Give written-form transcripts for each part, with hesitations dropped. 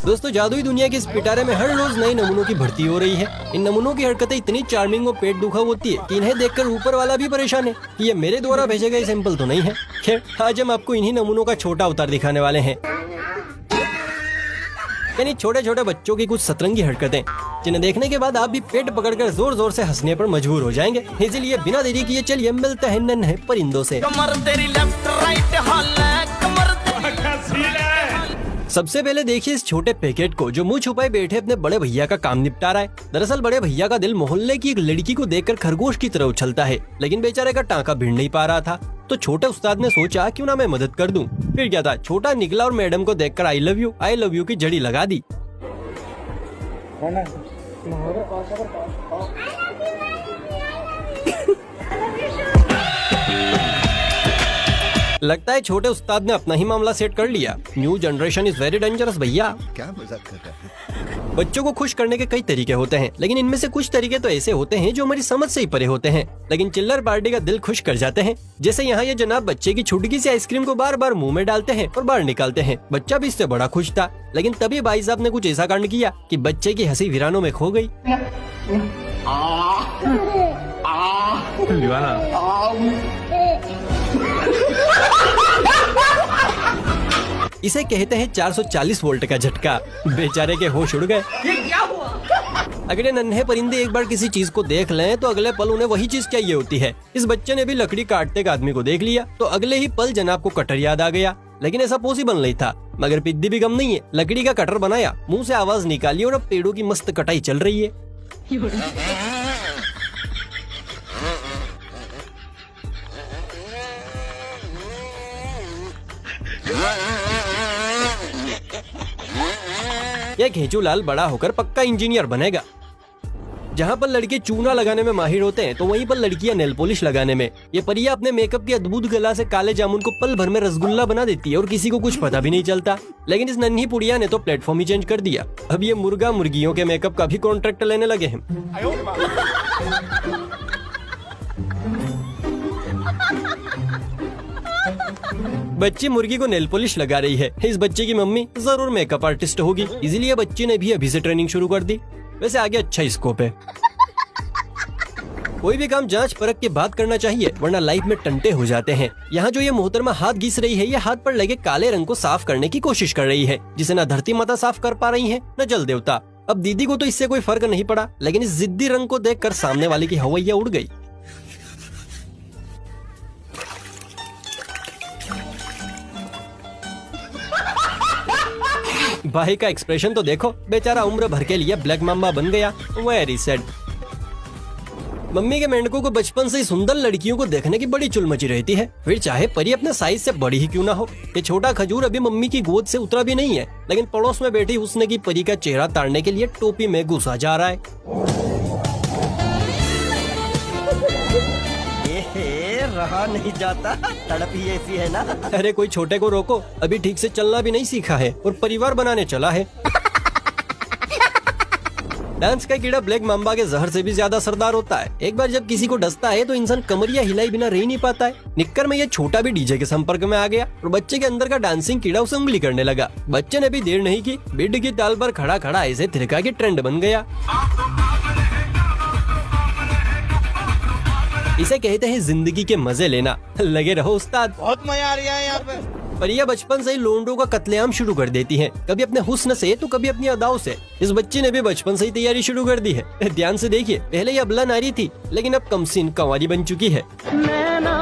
दोस्तों, जादुई दुनिया के इस पिटारे में हर रोज नए नमूनों की भर्ती हो रही है। इन नमूनों की हरकतें इतनी चार्मिंग और पेट दुखा होती है कि इन्हें देखकर ऊपर वाला भी परेशान है कि ये मेरे द्वारा भेजे गए सैंपल तो नहीं है। खैर, आज हम आपको इन्हीं नमूनों का छोटा अवतार दिखाने वाले हैं, यानी छोटे छोटे बच्चों की कुछ सतरंगी हरकतें, जिन्हें देखने के बाद आप भी पेट पकड़कर जोर जोर से हंसने पर मजबूर हो जाएंगे। इसीलिए बिना देरी किए चलिए मिलते हैं नन्हे परिंदों से। कमर तेरी लेफ्ट राइट सबसे पहले देखिए इस छोटे पैकेट को, जो मुंह छुपाए बैठे अपने बड़े भैया का काम निपटा रहा है। दरअसल बड़े भैया का दिल मोहल्ले की एक लड़की को देखकर खरगोश की तरह उछलता है, लेकिन बेचारे का टांका भिड़ नहीं पा रहा था। तो छोटे उस्ताद ने सोचा क्यों ना मैं मदद कर दूं। फिर क्या था, छोटा निकला और मैडम को देखकर आई लव यू की जड़ी लगा दी। लगता है छोटे उस्ताद ने अपना ही मामला सेट कर लिया। New generation is very dangerous भैया। क्या मजाक कर रहा है? बच्चों को खुश करने के कई तरीके होते हैं, लेकिन इनमें से कुछ तरीके तो ऐसे होते हैं जो हमारी समझ से ही परे होते हैं, लेकिन चिल्लर पार्टी का दिल खुश कर जाते हैं। जैसे यहाँ ये जनाब बच्चे की छुटकी से आइसक्रीम को बार बार मुंह में डालते हैं और बाहर निकालते हैं। बच्चा भी इससे बड़ा खुश था, लेकिन तभी भाई साहब ने कुछ ऐसा कांड किया कि बच्चे की हंसी वीरानों में खो गई। इसे कहते हैं 440 वोल्ट का झटका। बेचारे के होश उड़ गए। अगर ये नन्हे परिंदे एक बार किसी चीज को देख लें तो अगले पल उन्हें वही चीज चाहिए होती है। इस बच्चे ने भी लकड़ी काटते एक आदमी को देख लिया तो अगले ही पल जनाब को कटर याद आ गया, लेकिन ऐसा पॉसिबल नहीं था। मगर पिद्दी भी कम नहीं है, लकड़ी का कटर बनाया, मुंह से आवाज निकाली और अब पेड़ों की मस्त कटाई चल रही है। यह घेचूलाल बड़ा होकर पक्का इंजीनियर बनेगा। जहाँ पर लड़के चूना लगाने में माहिर होते हैं तो वहीं पर लड़कियां नेल पॉलिश लगाने में। ये परिया अपने मेकअप की अद्भुत कला से काले जामुन को पल भर में रसगुल्ला बना देती है और किसी को कुछ पता भी नहीं चलता। लेकिन इस नन्ही पुड़िया ने तो प्लेटफॉर्म ही चेंज कर दिया। अब ये मुर्गा मुर्गियों के मेकअप का भी कॉन्ट्रैक्ट लेने लगे हैं। बच्ची मुर्गी को नेल पॉलिश लगा रही है। इस बच्चे की मम्मी जरूर मेकअप आर्टिस्ट होगी, इसीलिए बच्ची ने भी अभी से ट्रेनिंग शुरू कर दी। वैसे आगे अच्छा स्कोप है। कोई भी काम जांच परख के बाद करना चाहिए, वरना लाइफ में टंटे हो जाते हैं। यहाँ जो ये मोहतरमा हाथ घिस रही है, ये हाथ पर लगे काले रंग को साफ करने की कोशिश कर रही है, जिसे न धरती माता साफ कर पा रही है न जल देवता। अब दीदी को तो इससे कोई फर्क नहीं पड़ा, लेकिन इस जिद्दी रंग को देखकर सामने वाले की हवैया उड़ गई। भाई का एक्सप्रेशन तो देखो, बेचारा उम्र भर के लिए ब्लैक माम्बा बन गया। Very sad. मम्मी के मेंढकों को बचपन से ही सुंदर लड़कियों को देखने की बड़ी चुल मची रहती है, फिर चाहे परी अपने साइज से बड़ी ही क्यों ना हो। ये छोटा खजूर अभी मम्मी की गोद से उतरा भी नहीं है, लेकिन पड़ोस में बैठी उसने की परी का चेहरा ताड़ने के लिए टोपी में घुसा जा रहा है। रहा नहीं जाता, तड़प ही ऐसी है ना। अरे कोई छोटे को रोको, अभी ठीक से चलना भी नहीं सीखा है और परिवार बनाने चला है। डांस का कीड़ा ब्लैक माम्बा के जहर से भी ज्यादा असरदार होता है। एक बार जब किसी को डसता है तो इंसान कमरिया हिलाई बिना रह नहीं पाता है। निक्कर में ये छोटा भी डीजे के संपर्क में आ गया और बच्चे के अंदर का डांसिंग कीड़ा उसे उंगली करने लगा। बच्चे ने भी देर नहीं की, बेड की ताल पर खड़ा खड़ा ऐसे थिरका के ट्रेंड बन गया। इसे कहते हैं जिंदगी के मजे लेना। लगे रहो उस्ताद, बहुत मजा आ रहा है यहाँ पे। परिया बचपन से ही लोंडों का कत्लेआम शुरू कर देती हैं, कभी अपने हुस्न से तो कभी अपनी अदाओं से। इस बच्ची ने भी बचपन से ही तैयारी शुरू कर दी है। ध्यान से देखिए, पहले ये अबला नारी थी, लेकिन अब कमसीन कंवारी बन चुकी है। नैना,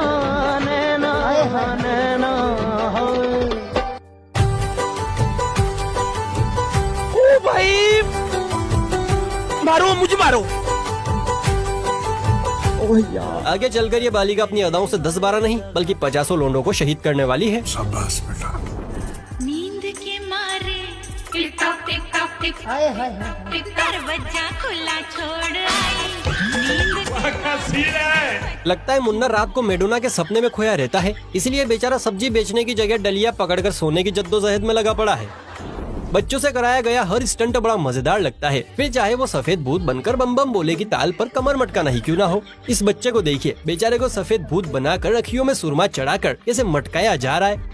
नैना, नैना, ओ भाई, मारो मुझे मारो। आगे चलकर ये बालिका अपनी अदाओं से 10-12 नहीं बल्कि 50 लोंडों को शहीद करने वाली है। शाबाश बेटा। नींद के मारे दरवाजा खुला छोड़ आई। लगता है मुन्ना रात को मेडोना के सपने में खोया रहता है, इसलिए बेचारा सब्जी बेचने की जगह डलिया पकड़कर सोने की जद्दोजहद में लगा पड़ा है। बच्चों से कराया गया हर स्टंट बड़ा मजेदार लगता है, फिर चाहे वो सफेद भूत बनकर बम बम बोले की ताल पर कमर मटकाना ही क्यों ना हो। इस बच्चे को देखिए, बेचारे को सफेद भूत बनाकर अखियों में सुरमा चढ़ाकर इसे मटकाया जा रहा है।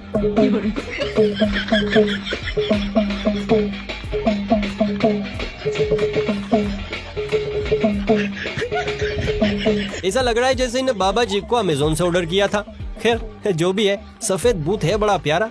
ऐसा लग रहा है जैसे इन्हें बाबा जी को अमेज़न से ऑर्डर किया था। खैर जो भी है, सफेद भूत है बड़ा प्यारा।